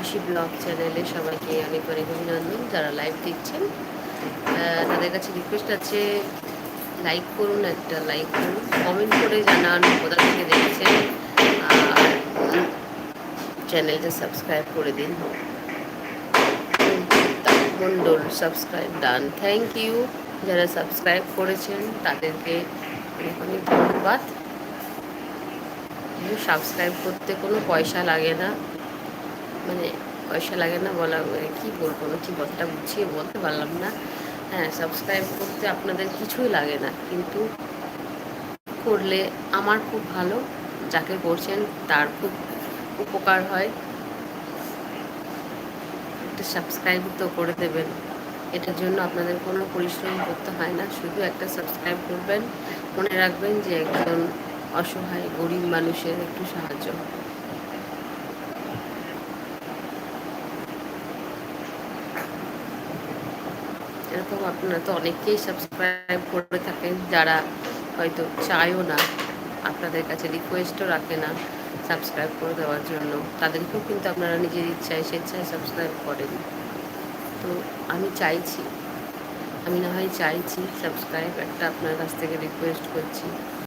মাসি ব্লগ চ্যানেলে সবাইকে অনেক অনেক অভিনন্দন। যারা লাইভ দেখছেন তাদের কাছে রিকোয়েস্ট আছে, লাইক করুন, একটা লাইক করুন, কমেন্ট করে জানান কোথা থেকে দেখছেন, আর চ্যানেলটা সাবস্ক্রাইব করে দিন। Mondal subscribe done, thank you. যারা সাবস্ক্রাইব করেছেন তাদেরকে অনেক অনেক ধন্যবাদ। সাবস্ক্রাইব করতে কোনো পয়সা লাগে না, মানে পয়সা লাগে না বলা, কী বলবো, ঠিক কথাটা বুঝিয়ে বলতে পারলাম না। হ্যাঁ, সাবস্ক্রাইব করতে আপনাদের কিছুই লাগে না, কিন্তু করলে আমার খুব ভালো, যাকে করছেন তার খুব উপকার হয়। একটা সাবস্ক্রাইব তো করে দেবেন, এটার জন্য আপনাদের কোনো পরিশ্রম করতে হয় না, শুধু একটা সাবস্ক্রাইব করবেন। মনে রাখবেন যে একজন অসহায় গরিব মানুষের একটু সাহায্য। এরকম আপনারা তো অনেকেই সাবস্ক্রাইব করে থাকেন, যারা হয়তো চায়ও না, আপনাদের কাছে রিকোয়েস্টও রাখে না সাবস্ক্রাইব করে দেওয়ার জন্য, তাদেরকেও কিন্তু আপনারা নিজের ইচ্ছায় স্বেচ্ছায় সাবস্ক্রাইব করেন। তো আমি চাইছি, আমি না হয় চাইছি সাবস্ক্রাইব একটা আপনার কাছ থেকে রিকোয়েস্ট করছি।